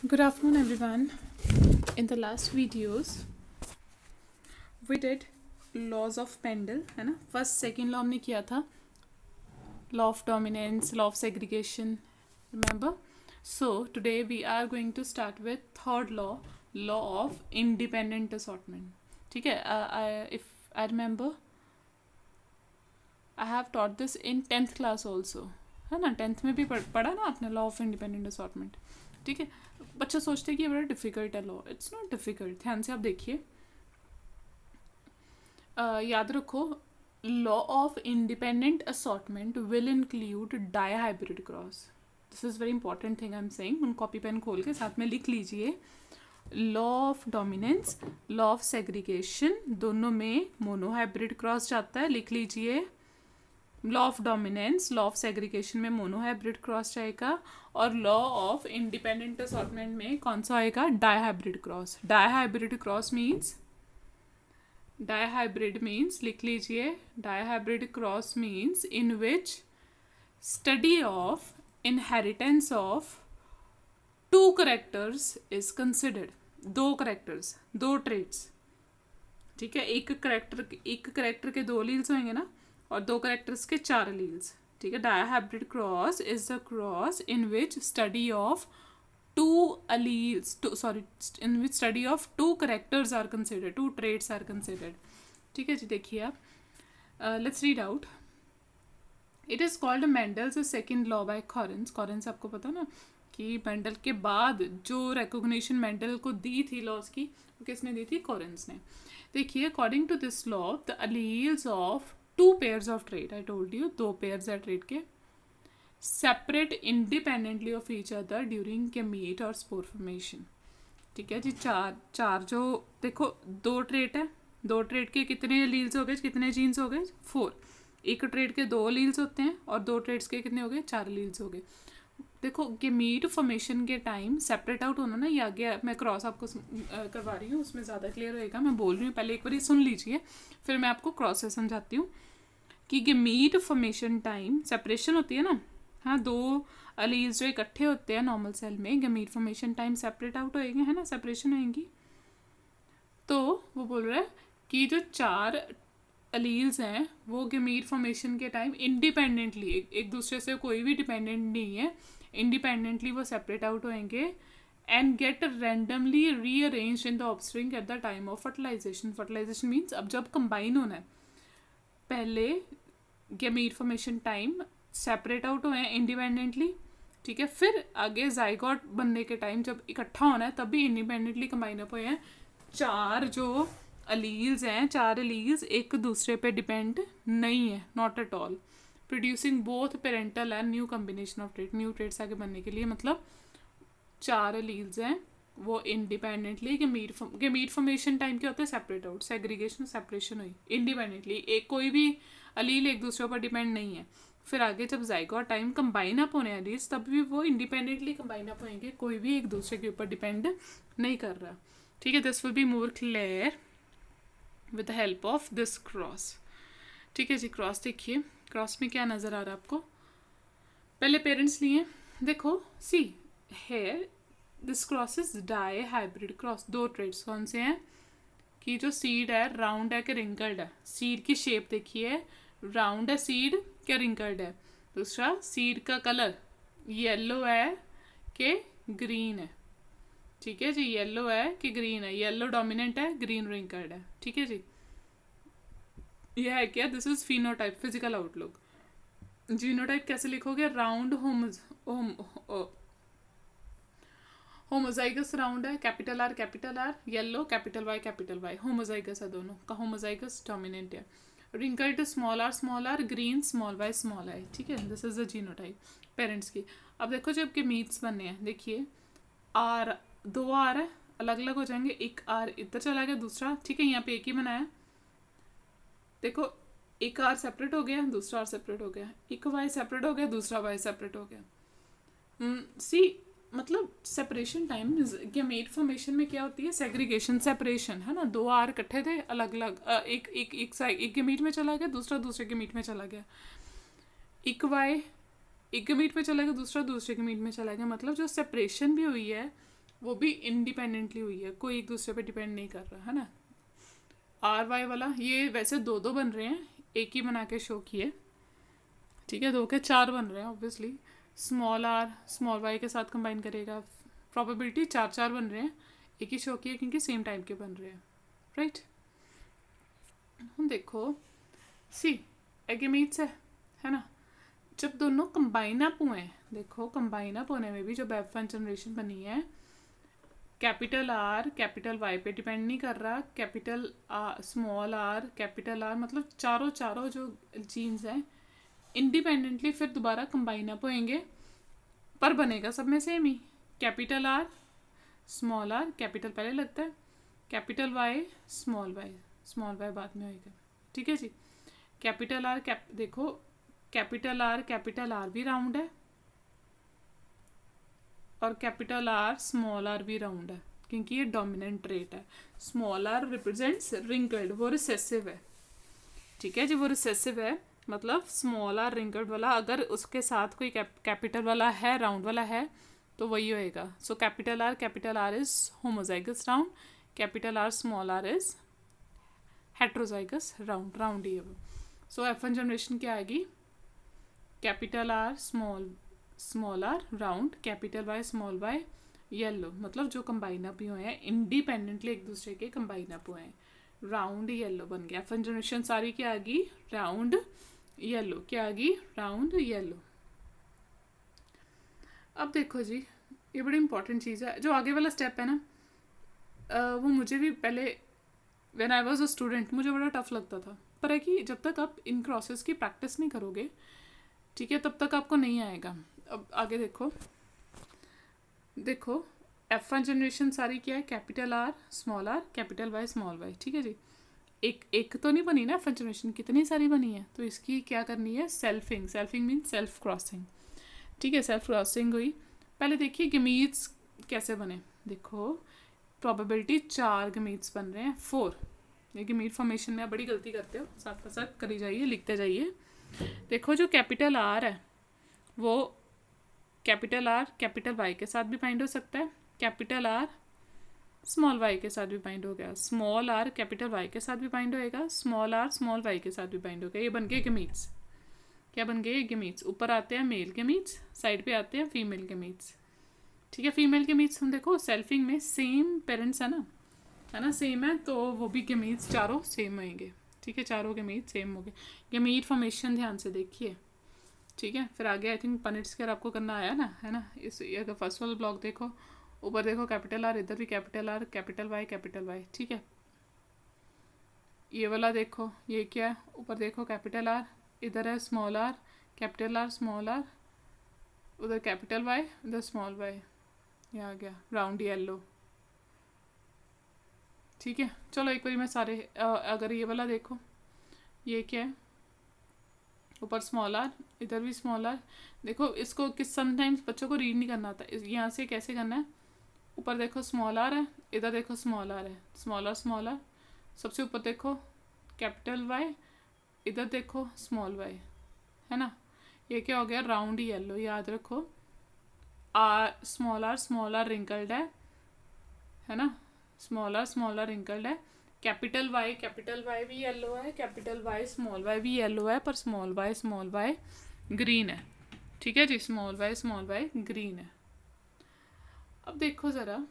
Good afternoon, everyone. In the last videos, we did laws of Mendel, है ना. First second law हमने किया था, law of dominance, law of segregation. Remember? So today we are going to start with third law, law of independent assortment. ठीक है. If I remember, I have taught this in 10th class also, है ना. 10th में भी पढ़ा ना आपने law of independent assortment. ठीक है. बच्चे सोचते हैं कि ये बड़ा डिफ़िकल्ट है लॉ. It's not difficult. ध्यान से आप देखिए, याद रखो, law of independent assortment will include dihybrid cross. This is very important thing I am saying. उन कॉपी पेन खोल के साथ में लिख लीजिए. Law of dominance, law of segregation, दोनों में मोनोहाइब्रिड क्रॉस जाता है. लिख लीजिए, law of dominance, law of segregation में मोनोहाइब्रिड क्रॉस जाएगा, और लॉ ऑफ इंडिपेंडेंट असॉर्टमेंट में कौन सा आएगा? Dihybrid cross. Dihybrid cross means, dihybrid means, लिख लीजिए, dihybrid cross means in which study of inheritance of two characters is considered. दो करेक्टर्स, दो ट्रेट्स. ठीक है. एक करेक्टर के दो लील्स होंगे ना, और दो करेक्टर्स के चार लील्स. ठीक है. Dihybrid cross is the cross in which study of two alleles, in which study of two characters are considered, two traits are considered. ठीक है जी. देखिए आप, let's read out. It is called Mendel's second law by Correns. Correns आपको पता ना कि Mendel के बाद जो recognition मेंडल को दी थी लॉज की, वो किसने दी थी? कॉरेंस ने. देखिए, according to this law, the alleles of two pairs of trait, I told you, दो pairs है trait के, separate independently of each other during gamete और स्पोर फॉर्मेशन. ठीक है जी. चार जो देखो, दो ट्रेट है, दो ट्रेट के कितने लील्स हो गए, कितने जीन्स हो गए? 4. एक ट्रेट के दो लील्स होते हैं, और दो ट्रेट्स के कितने हो गए? 4 लील्स हो गए. देखो, गैमीट फॉर्मेशन के टाइम सेपरेट आउट होना ना, ये आगे मैं क्रॉस आपको करवा रही हूँ, उसमें ज़्यादा क्लियर होएगा. मैं बोल रही हूँ, पहले एक बार सुन लीजिए, फिर मैं आपको क्रॉस से समझाती हूँ कि गैमीट फॉर्मेशन टाइम सेपरेशन होती है ना. हाँ, दो अलील्स जो इकट्ठे होते हैं नॉर्मल सेल में, gamete formation time separate out होएंगे, है ना, सेपरेशन होएंगी. तो वो बोल रहा है कि जो 4 अलील्स हैं वो गैमीट फॉर्मेशन के टाइम इंडिपेंडेंटली, एक दूसरे से कोई भी डिपेंडेंट नहीं है, इंडिपेंडेंटली वो सेपरेट आउट होएंगे and get randomly rearranged in the offspring at the time of fertilisation. Fertilisation means अब जब कंबाइन होना है, पहले gamete formation time separate out हुए हैं इंडिपेंडेंटली. ठीक है. फिर आगे जाइगोट बनने के टाइम जब इकट्ठा होना है, तब भी इंडिपेंडेंटली कंबाइन अप हुए हैं. 4 जो अलील्स हैं, 4 अलील्स एक दूसरे पे डिपेंड नहीं है, not at all. Producing both parental and new combination of trait. New traits आगे बनने के लिए, मतलब 4 अलील्स हैं वो इंडिपेंडेंटली गैमीट फॉर्मेशन टाइम क्या होता है? सेपरेट आउट, सेग्रीगेशन, सेपरेशन हुई इंडिपेंडेंटली. एक कोई भी अलील एक दूसरे पर डिपेंड नहीं है. फिर आगे जब जाइगोट टाइम कंबाइन अप होने वाली, तब भी वो इंडिपेंडेंटली कंबाइन अप होंगे, कोई भी एक दूसरे के ऊपर डिपेंड नहीं कर रहा. ठीक है. This will be more clear with the help of this cross. ठीक है जी. क्रॉस देखिए, क्रॉस में क्या नज़र आ रहा है आपको? पहले पेरेंट्स लिए, देखो, see here this cross is dihybrid cross. दो ट्रेड्स कौन से हैं? कि जो सीड है राउंड है कि रिंकल्ड है. सीड की शेप देखिए, राउंड है सीड क्या रिंकल्ड है. दूसरा, सीड का कलर येलो है कि ग्रीन है. ठीक है जी. येलो है कि ग्रीन है. येलो डोमिनेंट है, ग्रीन रिंकल्ड है. ठीक है जी. यह है क्या? This is phenotype, physical outlook. Genotype कैसे लिखोगे? राउंड होमोजाइगस राउंड है, capital R, yellow, capital Y. Homozygous है दोनों का. होमोजाइगस डोमिनेंट है. Wrinkled small R, green small I. ठीक है. This is the genotype parents की. अब देखो, जब के मीट्स बनने हैं, देखिए, आर, 2 आर है, अलग अलग हो जाएंगे. एक आर इधर चला गया, दूसरा, ठीक है, यहाँ पे एक ही बनाया. देखो, एक आर सेपरेट हो गया, दूसरा आर सेपरेट हो गया. एक वाई सेपरेट हो गया, दूसरा वाई सेपरेट हो गया. सी मतलब सेपरेशन टाइम गैमेट फॉर्मेशन में क्या होती है? सेग्रीगेशन, सेपरेशन, है ना. 2 आर इकट्ठे थे, अलग अलग, एक गैमेट में चला गया, दूसरा दूसरे गैमेट में चला गया. एक वाई एक गैमीट में चला गया, दूसरा दूसरे गैमीट में चला गया. मतलब जो सेपरेशन भी हुई है वो भी इंडिपेंडेंटली हुई है, कोई एक दूसरे पे डिपेंड नहीं कर रहा है ना। आर वाई वाला ये वैसे दो दो बन रहे हैं, एक ही बना के शो किए, ठीक है, दो के चार बन रहे हैं obviously. Small R small Y के साथ कंबाइन करेगा, प्रोबेबिलिटी चार चार बन रहे हैं, एक ही शो किए क्योंकि सेम टाइप के बन रहे हैं, राइट। हम देखो सी एगेमीट्स है ना, जब दोनों कंबाइन अप हुए हैं, देखो कंबाइन अप होने में भी जो F1 जनरेशन बनी है, कैपिटल आर कैपिटल वाई पे डिपेंड नहीं कर रहा, capital small R capital are, मतलब चारों चारों जो जीन्स हैं इंडिपेंडेंटली फिर दोबारा कंबाइन अप होएंगे, पर बनेगा सब में सेम ही। Capital R small R, capital पहले लगता है, कैपिटल वाई स्मॉल वाई बाद में होएगा, ठीक है जी। कैपिटल आर देखो कैपिटल आर भी राउंड है और कैपिटल आर स्मॉल आर भी राउंड है, क्योंकि ये डोमिनेंट ट्रेट है। स्मॉल आर रिप्रेजेंट्स रिंकल्ड, वो रिसेसिव है, ठीक है जी, वो रिसेसिव है, मतलब स्मॉल आर रिंकल्ड वाला अगर उसके साथ कोई कैपिटल वाला है, राउंड वाला है, तो वही होएगा। So capital R is homozygous round, capital R small R is heterozygous round ही है वो। सो F1 जनरेशन क्या आएगी, capital R small R round, capital Y small Y yellow, मतलब जो कंबाइन अप हुए हैं इंडिपेंडेंटली एक दूसरे के कंबाइन अप हुए हैं, राउंड येलो बन गया। F1 जनरेशन सारी क्या आ गई, राउंड येलो, क्या आ गई, राउंड येलो। अब देखो जी, ये बड़ी इंपॉर्टेंट चीज़ है, जो आगे वाला स्टेप है ना, वो मुझे भी पहले when I was a student मुझे बड़ा टफ लगता था, पर है कि जब तक आप इन क्रॉसेस की प्रैक्टिस नहीं करोगे, ठीक है, तब तक आपको नहीं आएगा। अब आगे देखो F1 जनरेशन सारी क्या है, capital R capital Y small Y, ठीक है जी। एक तो नहीं बनी ना F1 जनरेशन, कितनी सारी बनी है, तो इसकी क्या करनी है, सेल्फिंग मीन सेल्फ क्रॉसिंग, ठीक है, सेल्फ क्रॉसिंग हुई। पहले देखिए गमीट्स कैसे बने, देखो प्रोबेबिलिटी 4 गमीट्स बन रहे हैं, 4। ये गमीट फॉर्मेशन में आप बड़ी गलती करते हो, साथ साथ करी जाइए, लिखते जाइए। देखो जो कैपिटल आर है वो कैपिटल आर कैपिटल वाई के साथ भी बाइंड हो सकता है, कैपिटल आर स्मॉल वाई के साथ भी बाइंड हो गया, स्मॉल आर कैपिटल वाई के साथ भी बाइंड होएगा, स्मॉल आर स्मॉल वाई के साथ भी बाइंड हो गया। ये बन गए गमीट्स, क्या बन गए, गमीट्स। ऊपर आते हैं मेल गमीट्स, साइड पे आते हैं फीमेल गमीट्स, ठीक है। फीमेल गमीट्स हम देखो सेल्फिंग में सेम पेरेंट्स है ना, सेम है, तो वो भी गमीट्स चारों सेम होंगे, ठीक है, चारों गमीट सेम हो गए। गमीट फॉर्मेशन ध्यान से देखिए, ठीक है। फिर आगे आई थिंक पनिट्स कर आपको करना आया ना, है ना। इस अगर फर्स्ट वाला ब्लॉक देखो, ऊपर देखो कैपिटल आर, इधर भी कैपिटल आर कैपिटल वाई, ठीक है। ये वाला देखो, ये क्या है, ऊपर देखो कैपिटल आर, इधर है small R capital R small R, उधर कैपिटल वाई उधर स्मॉल वाई, ये आ गया राउंड येलो, ठीक है। चलो एक बार मैं सारे अगर ये वाला देखो, ये क्या है, ऊपर स्मॉल आर इधर भी स्मॉल आर, देखो इसको किस समटाइम्स बच्चों को रीड नहीं करना आता, यहाँ से कैसे करना है, ऊपर देखो स्मॉल आर है, इधर देखो स्मॉल आर है, स्मॉल आर सबसे ऊपर देखो कैपिटल वाई, इधर देखो स्मॉल वाई, है ना। ये क्या हो गया, राउंड येलो, याद रखो। स्मॉल आर रिंकल्ड है ना, स्मॉल आर रिंकल्ड है। कैपिटल वाई भी येलो है, कैपिटल वाई स्मॉल वाई भी येलो है, पर स्मॉल वाई ग्रीन है, ठीक है जी, स्मॉल वाई ग्रीन है। अब देखो ज़रा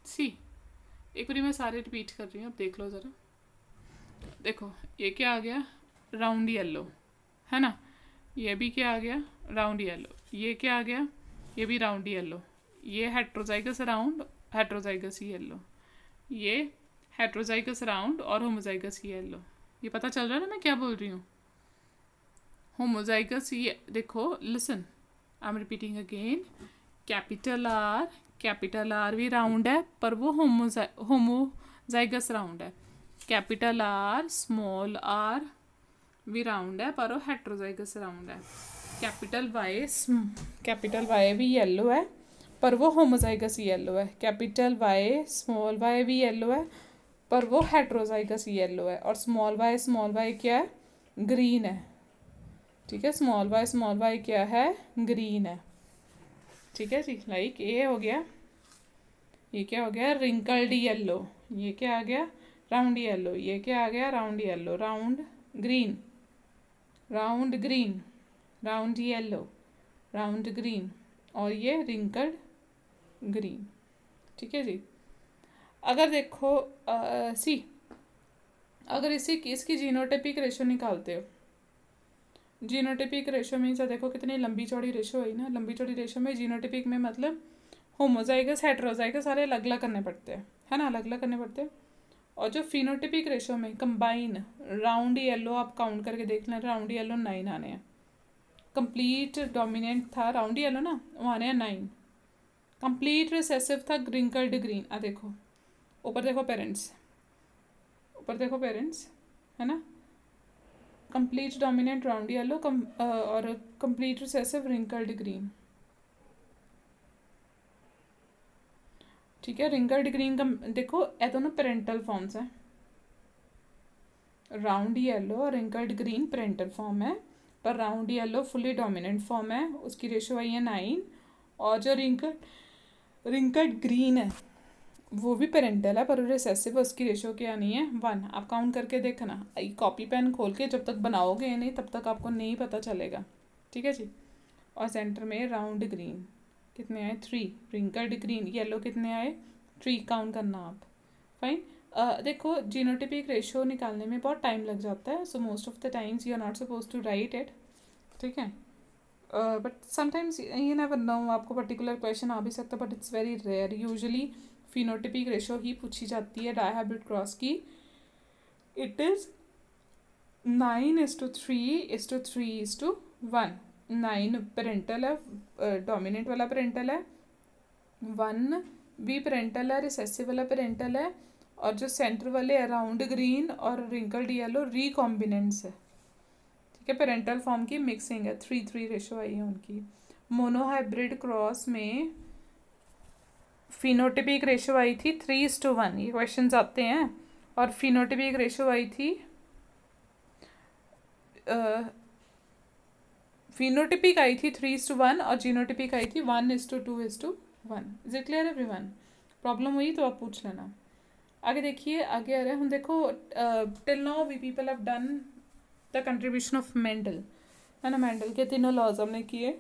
सी, एक बार मैं सारे रिपीट कर रही हूँ, अब देख लो ज़रा, देखो ये क्या आ गया, राउंड येलो, है ना। ये भी क्या आ गया, राउंड येलो। ये क्या आ गया, ये भी राउंड येलो। ये हेट्रोजाइगस राउंड हेट्रोजाइगस येलो, ये हेट्रोजाइगस राउंड और होमोजाइगस येलो। ये पता चल रहा है ना मैं क्या बोल रही हूँ। होमोजाइगस, ये देखो listen, I am repeating again, capital R भी राउंड है, पर वो होमोजाइगस राउंड है। कैपिटल आर स्मॉल आर भी राउंड है, पर वो हेट्रोजाइगस राउंड है। कैपिटल वाई भी येलो है, पर वो होमोजाइगस येलो है। कैपिटल वाई स्मॉल वाई भी येलो है, पर वो हेट्रोजाइगस येलो है। और स्मॉल वाई क्या है, ग्रीन है, ठीक है। स्मॉल वाई क्या है, ग्रीन है, ठीक है जी। लाइक ये हो गया ये क्या हो गया, रिंकल्ड येलो। ये क्या आ गया, राउंड येलो। ये क्या आ गया, round yellow, round green, round green, round yellow, round green, और ये रिंकल्ड ग्रीन। ठीक है जी। अगर देखो सी, अगर इसकी जीनोटाइपिक रेशो निकालते हो, जीनोटाइपिक रेशो मीन्स देखो कितनी लंबी चौड़ी रेशो हुई ना। लंबी चौड़ी रेशो में जीनोटाइपिक में मतलब होमोजाइगस हेटेरोजाइगस सारे अलग अलग करने पड़ते हैं, है ना, अलग अलग करने पड़ते हैं। और जो फिनोटिपिक रेशो में कंबाइन, राउंड येलो आप काउंट करके देख लें, राउंड येलो 9 आने हैं। कंप्लीट डोमिनेंट था राउंड येलो ना, वो आने हैं 9। कंप्लीट रिसेसिव था रिंकल्ड ग्रीन। देखो ऊपर देखो पेरेंट्स, ऊपर देखो पेरेंट्स, है ना। कंप्लीट डोमिनेंट राउंड येलो और कंप्लीट रिसेसिव रिंकल्ड ग्रीन। ठीक है, रिंकल्ड ग्रीन का देखो ये दोनों पेरेंटल फॉर्म्स हैं। राउंड येलो और रिंकल्ड ग्रीन पेरेंटल फॉर्म है, पर round yellow fully dominant form है, उसकी रेशो आई है 9। और जो रिंकल्ड ग्रीन है वो भी पेरेंटल है पर रिसेसिव, उसकी रेशो क्या नहीं है 1। आप काउंट करके देखना, कॉपी पेन खोल के जब तक बनाओगे नहीं तब तक आपको नहीं पता चलेगा। ठीक है जी। और सेंटर में राउंड ग्रीन कितने आए 3, रिंकल्ड ग्रीन येलो कितने आए 3, काउंट करना आप। फाइन। देखो जीनोटाइपिक रेशो निकालने में बहुत टाइम लग जाता है, so most of the times you are not suppose to write it. ठीक है, but sometimes you never know, आपको पर्टिकुलर क्वेश्चन आ भी सकता है, but it's very rare. Usually phenotypic ratio ही पूछी जाती है डायहाइब्रिड क्रॉस की। It is 9:3:3:1। 9 पेरेंटल है, डोमिनेंट वाला पेरेंटल है, 1 भी पेरेंटल है, रिसेसिव वाला पेरेंटल है, और जो सेंटर वाले अराउंड ग्रीन और रिंकल्ड येलो रिकॉम्बिनेंट्स है। ठीक है, पेरेंटल फॉर्म की मिक्सिंग है, 3:3 रेशो आई है उनकी। मोनोहाइब्रिड क्रॉस में फिनोटिपिक रेशो आई थी 3:1, ये क्वेश्चन आते हैं। और फिनोटिपिक रेशो आई थी फिनोटिपिक आई थी 3:1 और जीनोटिपिक आई थी 1:2:1। Is it clear everyone? Problem हुई तो आप पूछ लेना। आगे देखिए, आगे आ रहे हैं हम। देखो till now we people have done the contribution of Mendel, है ना। मेंडल के तीनों लॉज हमने किए।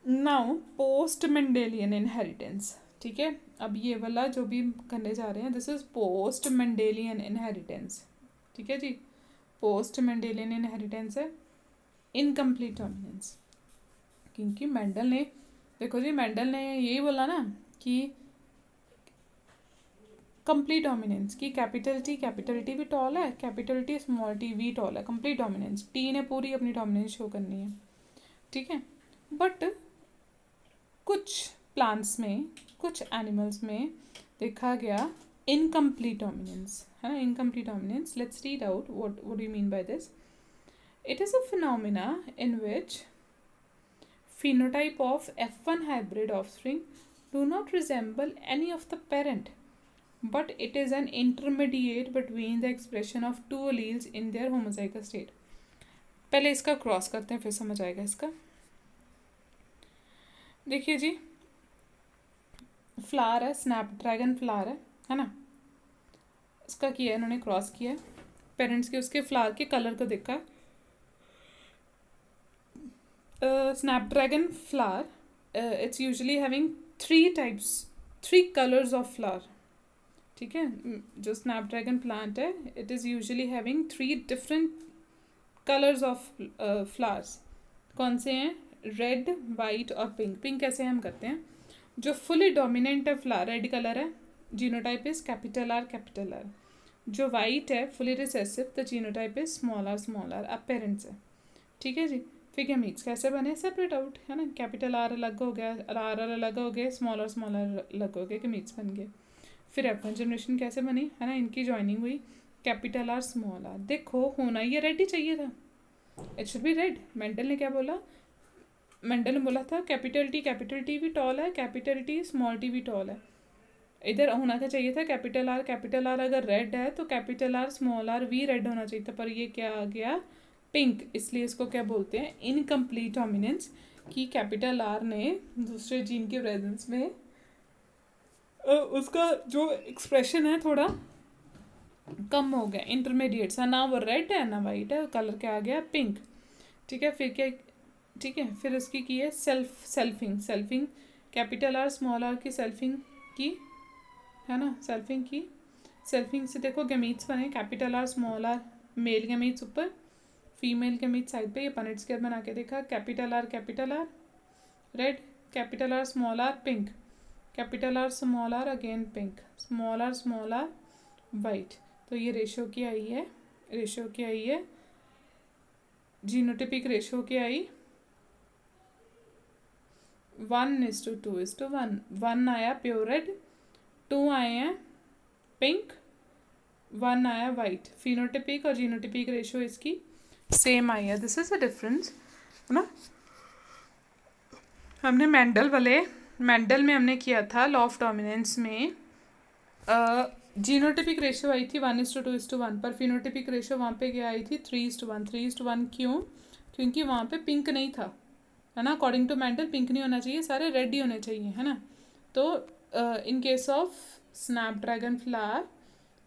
Now post Mendelian inheritance. ठीक है, अब ये वाला जो भी करने जा रहे हैं, this is post Mendelian inheritance. ठीक है जी, पोस्ट मेंडेलियन इनहेरिटेंस है इनकम्प्लीट डोमिनेंस। क्योंकि मेंडल ने, देखो जी, मेंडल ने यही बोला ना कि कंप्लीट डोमिनेंस की कैपिटल टी भी टॉल है, कैपिटल टी स्मॉल टी भी टॉल है। कंप्लीट डोमिनेंस, टी ने पूरी अपनी डोमिनेंस शो करनी है। ठीक है, बट कुछ प्लांट्स में, कुछ एनिमल्स में देखा गया इनकम्प्लीट डोमिनेंस, है ना। Incomplete dominance, let's read out what do you mean by this. It is a phenomena in which phenotype of F1 hybrid offspring do not resemble any of the parent, but it is an intermediate between the expression of two alleles in their homozygous state. पहले इसका cross करते हैं फिर समझ आएगा इसका। देखिए जी, flower है, स्नैपड्रैगन फ्लावर है ना। इसका किया है इन्होंने, क्रॉस किया है। पेरेंट्स के उसके फ्लावर के कलर को देखा। Snapdragon flower, it's usually having 3 colors of flower. ठीक है, जो स्नैपड्रैगन प्लांट है, it is usually having 3 different colours of flowers. कौन से हैं? रेड, वाइट और पिंक। पिंक कैसे हम करते हैं? जो फुली डोमिनेंट है फ्लावर, रेड कलर है, जीनोटाइप इज कैपिटल आर। जो वाइट है fully recessive, the genotype is small R अपेरेंट्स है। ठीक है जी। फिर गैमीट्स कैसे बने? सेपरेट आउट, है ना। कैपिटल आर अलग हो गया, आर अलग हो गए, स्मॉल आर अलग हो गए, गैमीट्स बन गए। फिर F1 जनरेशन कैसे बनी, है ना। इनकी जॉइनिंग हुई, कैपिटल आर स्मॉल आर। देखो होना ये रेड ही चाहिए था, it should be red. Mendel ने क्या बोला? मेंडल ने बोला था कैपिटल टी भी टॉल है, कैपिटल टी स्मॉल टी भी टॉल है। इधर होना क्या चाहिए था? कैपिटल आर अगर रेड है तो कैपिटल आर स्मॉल आर भी रेड होना चाहिए था, पर ये क्या आ गया? पिंक। इसलिए इसको क्या बोलते हैं? Incomplete dominance. कि कैपिटल आर ने दूसरे जीन के प्रेजेंस में उसका जो एक्सप्रेशन है थोड़ा कम हो गया, इंटरमीडिएट सा, ना वो रेड है ना वाइट है, कलर क्या आ गया, पिंक। ठीक है, फिर क्या, ठीक है, फिर उसकी की है selfing, capital R small R की सेल्फिंग की, है ना, सेल्फिंग से देखो गैमीट्स बने, capital R small R, male gametes ऊपर, फीमेल गैमीट्स साइड पे, ये पनेट स्क्वायर बना के देखा, capital R red, capital R small R pink, capital R small R again pink, small R white. तो ये रेशो की आई है, जीनोटिपिक रेशो की आई 1:2:1, 1 आया प्योर रेड, 2 आए हैं पिंक, 1 आया वाइट। फिनोटिपिक और जीनोटिपिक रेशो इसकी सेम आई है, दिस इज अ डिफरेंस, है ना। हमने मेंडल में हमने किया था लॉ ऑफ डोमिनेंस में, जीनोटिपिक रेशो आई थी 1:2:1, पर फिनोटिपिक रेशो वहाँ पे क्या आई थी 3:1। क्यों? क्योंकि वहाँ पे पिंक नहीं था, है ना, अकॉर्डिंग टू मेंडल पिंक नहीं होना चाहिए, सारे रेड ही होने चाहिए, है ना। तो in case of Snapdragon flower,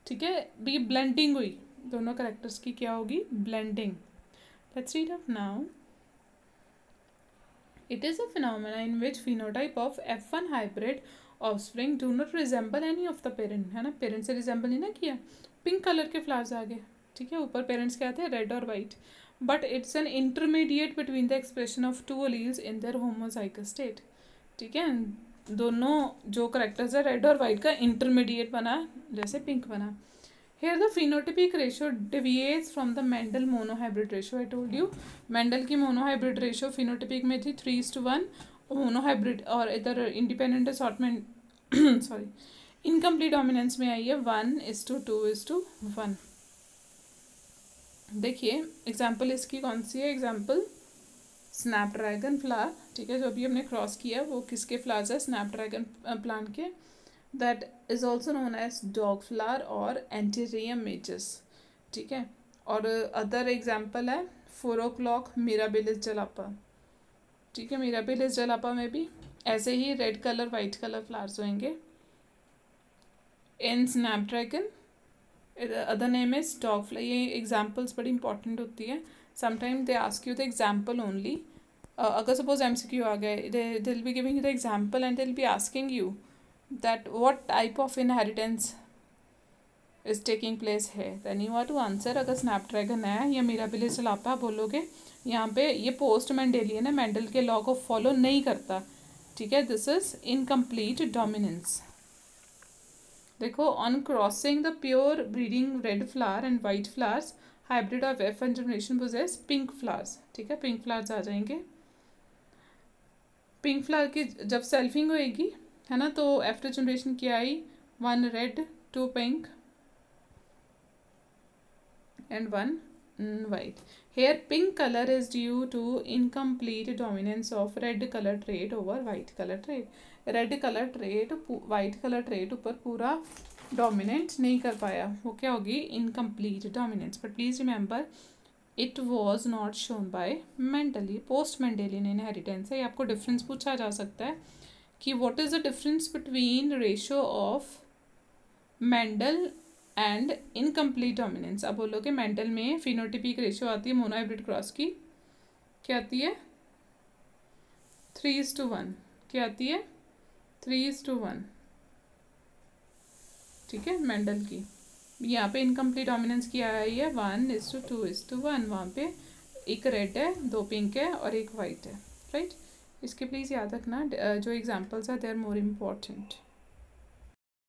ठीक है, भी ब्लेंडिंग हुई, दोनों करेक्टर्स की क्या होगी, blending. Let's read up now. It is a phenomena in which phenotype of F1 hybrid offspring do not resemble any of the parent, है ना, पेरेंट से रिजेंबल ही ना किया, पिंक कलर के फ्लावर्स आ गए, ठीक है, ऊपर पेरेंट्स क्या थे, रेड और white, but it's an intermediate between the expression of to alleles in their homozygous state. ठीक है, दोनों जो करेक्टर्स है रेड और वाइट का इंटरमीडिएट बना, जैसे पिंक बना। Here the phenotypic ratio deviates from the Mendel monohybrid ratio. I told you Mendel की monohybrid ratio phenotypic में थी 3:1, monohybrid और इधर independent assortment sorry incomplete dominance में आई है 1:2:1। देखिए एग्जाम्पल इसकी कौन सी है, एग्जाम्पल स्नैपड्रैगन फ्लावर, ठीक है, जो अभी हमने क्रॉस किया वो किसके फ्लावर्स है, स्नैपड्रैगन प्लांट के, that is also known as dog flower और Anthurium majus, ठीक है। और अदर एग्जाम्पल है 4 o'clock मिराबिलिस जलापा, ठीक है, मिराबिलिस जलापा में भी ऐसे ही red colour white colour flowers होंगे। In snapdragon other name is dog flower. ये एग्जाम्पल्स बड़ी इंपॉर्टेंट होती है, sometime they ask you the example only. अगर सपोज MCQ आ गए, they will be giving you the example and they will be asking you that what type of inheritance is taking place here, then you have to answer। अगर snapdragon है या Mirabilis jalapa बोलोगे, यहाँ पे ये post Mendelian है, Mendel के law को फॉलो नहीं करता, ठीक है, दिस इज इनकम्प्लीट डोमिनेंस। देखो, on crossing the pure breeding red flower and white flowers hybrid of F1 generation poses pink flowers, ठीक है, पिंक फ्लावर्स आ जाएंगे। पिंक फ्लावर की जब सेल्फिंग होएगी, है ना, तो आफ्टर जनरेशन की आई 1 red 2 pink and 1 white. Here pink colour is due to incomplete dominance of red colour trait over white colour trait. Red colour trait white colour trait ऊपर पूरा डोमिनेट नहीं कर पाया, वो क्या होगी, incomplete dominance. But please remember it was not shown by Mendel, post Mendelian inheritance है। ये आपको डिफरेंस पूछा जा सकता है कि what is the difference between ratio of Mendel and incomplete dominance. अब बोलोगे मेंडल में फिनोटिपिक रेशियो आती है मोनोहाइब्रिड क्रॉस की, क्या आती है 3:1, क्या आती है 3:1, ठीक है, मेंडल की। यहाँ पे इनकम्प्लीट डोमिनेंस की आई है 1:2:1, वहाँ पे एक रेड है 2 पिंक है और एक वाइट है, राइट। इसके प्लीज़ याद रखना जो एग्जाम्पल्स है दे आर मोर इम्पॉर्टेंट।